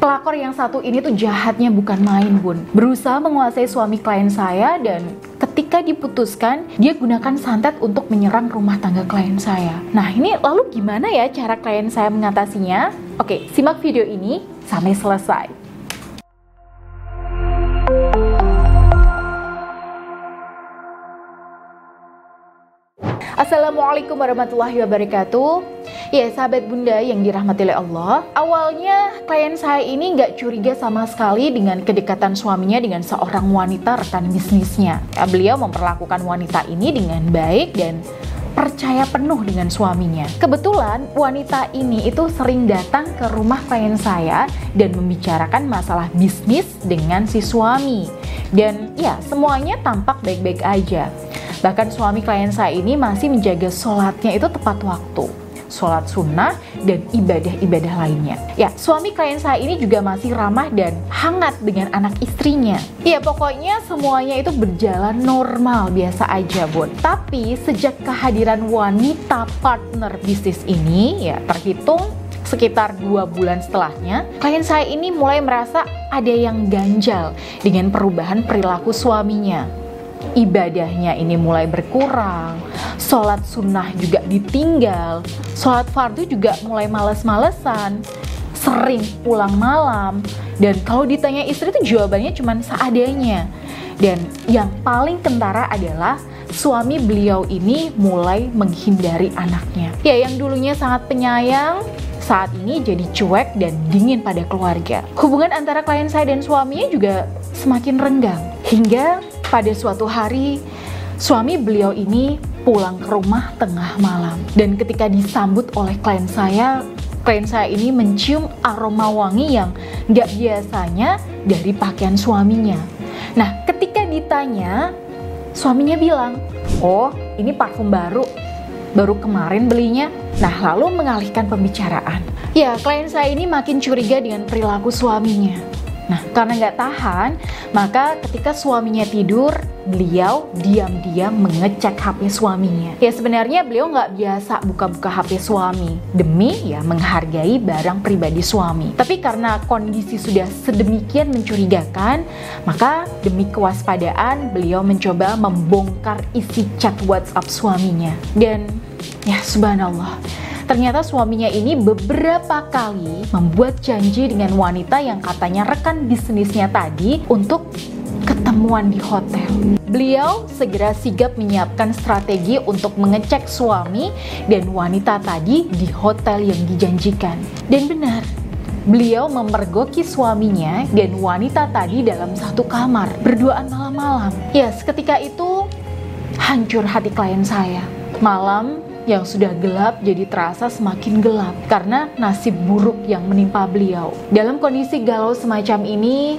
Pelakor yang satu ini tuh jahatnya bukan main, Bun. Berusaha menguasai suami klien saya, dan ketika diputuskan, dia gunakan santet untuk menyerang rumah tangga klien saya. Nah, ini lalu gimana ya cara klien saya mengatasinya? Oke, simak video ini sampai selesai. Assalamualaikum warahmatullahi wabarakatuh. Ya, sahabat bunda yang dirahmati oleh Allah. Awalnya klien saya ini nggak curiga sama sekali dengan kedekatan suaminya dengan seorang wanita rekan bisnisnya. Ya, beliau memperlakukan wanita ini dengan baik dan percaya penuh dengan suaminya. Kebetulan wanita ini itu sering datang ke rumah klien saya dan membicarakan masalah bisnis dengan si suami. Dan ya, semuanya tampak baik-baik aja. Bahkan suami klien saya ini masih menjaga sholatnya itu tepat waktu, sholat sunnah dan ibadah-ibadah lainnya. Ya, suami klien saya ini juga masih ramah dan hangat dengan anak istrinya. Ya, pokoknya semuanya itu berjalan normal, biasa aja, Bun. Tapi sejak kehadiran wanita partner bisnis ini, ya terhitung sekitar 2 bulan setelahnya, klien saya ini mulai merasa ada yang ganjal dengan perubahan perilaku suaminya. Ibadahnya ini mulai berkurang, sholat sunnah juga ditinggal, sholat fardu juga mulai males-malesan, sering pulang malam, dan kalau ditanya istri itu jawabannya cuma seadanya. Dan yang paling kentara adalah suami beliau ini mulai menghindari anaknya. Ya, yang dulunya sangat penyayang, saat ini jadi cuek dan dingin pada keluarga. Hubungan antara klien saya dan suaminya juga semakin renggang. Hingga pada suatu hari, suami beliau ini pulang ke rumah tengah malam. Dan ketika disambut oleh klien saya ini mencium aroma wangi yang gak biasanya dari pakaian suaminya. Nah, ketika ditanya, suaminya bilang, "Oh, ini parfum baru kemarin belinya." Nah, lalu mengalihkan pembicaraan. Ya, klien saya ini makin curiga dengan perilaku suaminya. Nah, karena nggak tahan, maka ketika suaminya tidur, beliau diam-diam mengecek HP suaminya. Ya, sebenarnya beliau nggak biasa buka-buka HP suami, demi ya menghargai barang pribadi suami. Tapi karena kondisi sudah sedemikian mencurigakan, maka demi kewaspadaan, beliau mencoba membongkar isi chat WhatsApp suaminya. Dan ya, subhanallah, ternyata suaminya ini beberapa kali membuat janji dengan wanita yang katanya rekan bisnisnya tadi untuk ketemuan di hotel. Beliau segera sigap menyiapkan strategi untuk mengecek suami dan wanita tadi di hotel yang dijanjikan. Dan benar, beliau memergoki suaminya dan wanita tadi dalam satu kamar, berduaan malam-malam. Ya, seketika itu hancur hati klien saya. Malam yang sudah gelap jadi terasa semakin gelap karena nasib buruk yang menimpa beliau. Dalam kondisi galau semacam ini,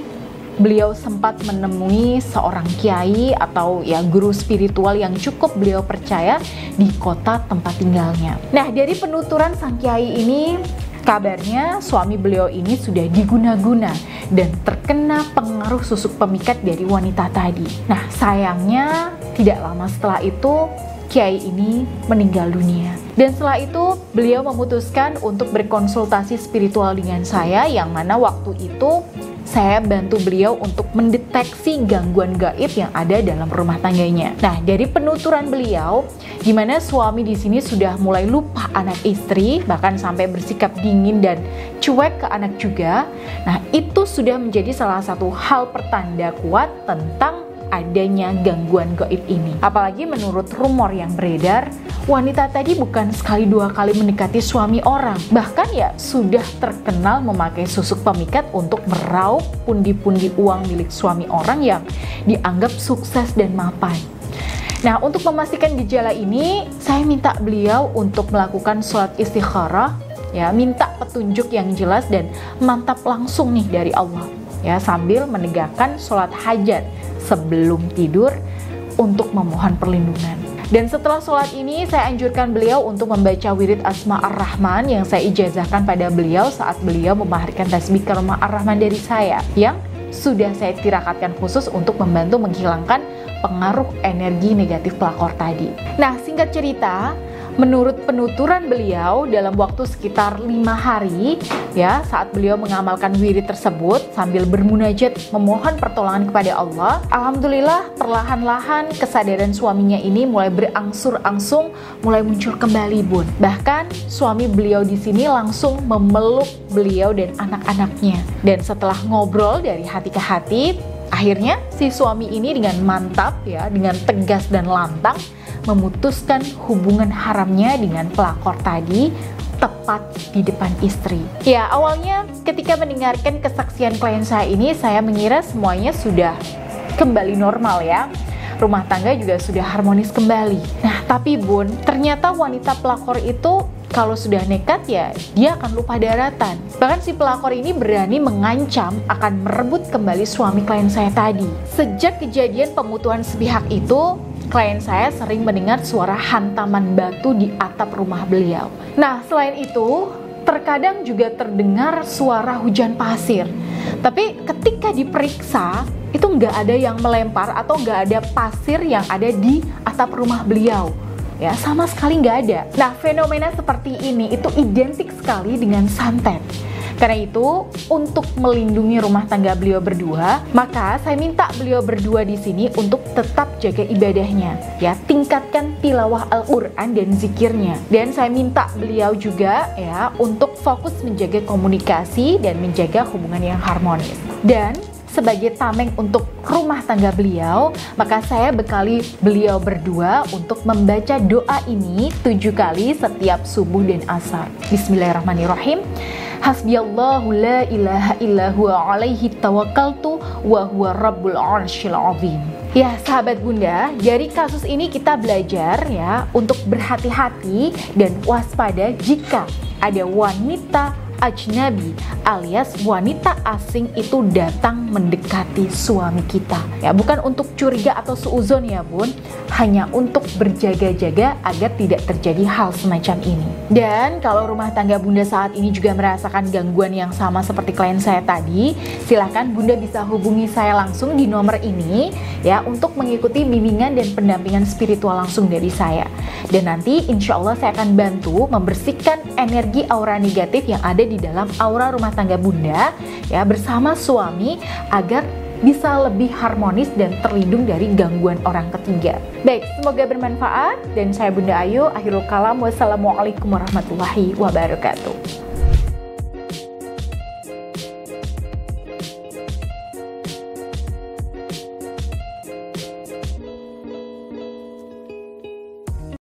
beliau sempat menemui seorang kiai atau ya guru spiritual yang cukup beliau percaya di kota tempat tinggalnya. Nah, dari penuturan sang kiai ini, kabarnya suami beliau ini sudah diguna-guna dan terkena pengaruh susuk pemikat dari wanita tadi. Nah, sayangnya tidak lama setelah itu kiai ini meninggal dunia. Dan setelah itu beliau memutuskan untuk berkonsultasi spiritual dengan saya, yang mana waktu itu saya bantu beliau untuk mendeteksi gangguan gaib yang ada dalam rumah tangganya. Nah, dari penuturan beliau, di mana suami di sini sudah mulai lupa anak istri, bahkan sampai bersikap dingin dan cuek ke anak juga. Nah, itu sudah menjadi salah satu hal pertanda kuat tentang adanya gangguan gaib ini. Apalagi menurut rumor yang beredar, wanita tadi bukan sekali dua kali mendekati suami orang, bahkan ya sudah terkenal memakai susuk pemikat untuk meraup pundi-pundi uang milik suami orang yang dianggap sukses dan mapan. Nah, untuk memastikan gejala ini, saya minta beliau untuk melakukan sholat istikharah, ya, minta petunjuk yang jelas dan mantap langsung nih dari Allah, ya, sambil menegakkan sholat hajat sebelum tidur untuk memohon perlindungan. Dan setelah sholat ini, saya anjurkan beliau untuk membaca wirid Asma Ar-Rahman yang saya ijazahkan pada beliau saat beliau memaharkan tasbih Karomah Ar-Rahman dari saya, yang sudah saya tirakatkan khusus untuk membantu menghilangkan pengaruh energi negatif pelakor tadi. Nah, singkat cerita, Menurut penuturan beliau, dalam waktu sekitar 5 hari ya, saat beliau mengamalkan wirid tersebut sambil bermunajat memohon pertolongan kepada Allah, alhamdulillah perlahan-lahan kesadaran suaminya ini mulai berangsur-angsung mulai muncul kembali, Bun. Bahkan suami beliau di sini langsung memeluk beliau dan anak-anaknya. Dan setelah ngobrol dari hati ke hati, akhirnya si suami ini dengan mantap ya, dengan tegas dan lantang memutuskan hubungan haramnya dengan pelakor tadi tepat di depan istri. Ya, awalnya ketika mendengarkan kesaksian klien saya ini, saya mengira semuanya sudah kembali normal ya. Rumah tangga juga sudah harmonis kembali. Nah, tapi Bun, ternyata wanita pelakor itu kalau sudah nekat ya, dia akan lupa daratan. Bahkan si pelakor ini berani mengancam akan merebut kembali suami klien saya tadi. Sejak kejadian pemutusan sepihak itu, klien saya sering mendengar suara hantaman batu di atap rumah beliau. Nah, selain itu, terkadang juga terdengar suara hujan pasir. Tapi ketika diperiksa, itu nggak ada yang melempar atau nggak ada pasir yang ada di atap rumah beliau. Ya, sama sekali nggak ada. Nah, fenomena seperti ini itu identik sekali dengan santet. Karena itu, untuk melindungi rumah tangga beliau berdua, maka saya minta beliau berdua di sini untuk tetap jaga ibadahnya. Ya, tingkatkan tilawah Al-Quran dan zikirnya. Dan saya minta beliau juga ya untuk fokus menjaga komunikasi dan menjaga hubungan yang harmonis. Dan sebagai tameng untuk rumah tangga beliau, maka saya bekali beliau berdua untuk membaca doa ini 7 kali setiap subuh dan asar. Bismillahirrahmanirrahim. Hasbiyallahu la ilaha illa huwa alaihi tawakkaltu wa huwa rabbul arsyil azim. Ya, sahabat Bunda, dari kasus ini kita belajar ya untuk berhati-hati dan waspada jika ada wanita ajnabi alias wanita asing itu datang mendekati suami kita. Ya, bukan untuk curiga atau suuzon ya Bun, hanya untuk berjaga-jaga agar tidak terjadi hal semacam ini. Dan kalau rumah tangga Bunda saat ini juga merasakan gangguan yang sama seperti klien saya tadi, silahkan Bunda bisa hubungi saya langsung di nomor ini ya untuk mengikuti bimbingan dan pendampingan spiritual langsung dari saya. Dan nanti insya Allah saya akan bantu membersihkan energi aura negatif yang ada di dalam aura rumah tangga Bunda ya bersama suami agar bisa lebih harmonis dan terlindung dari gangguan orang ketiga. Baik, semoga bermanfaat dan saya Bunda Ayu akhirul kalam. Wassalamualaikum warahmatullahi wabarakatuh.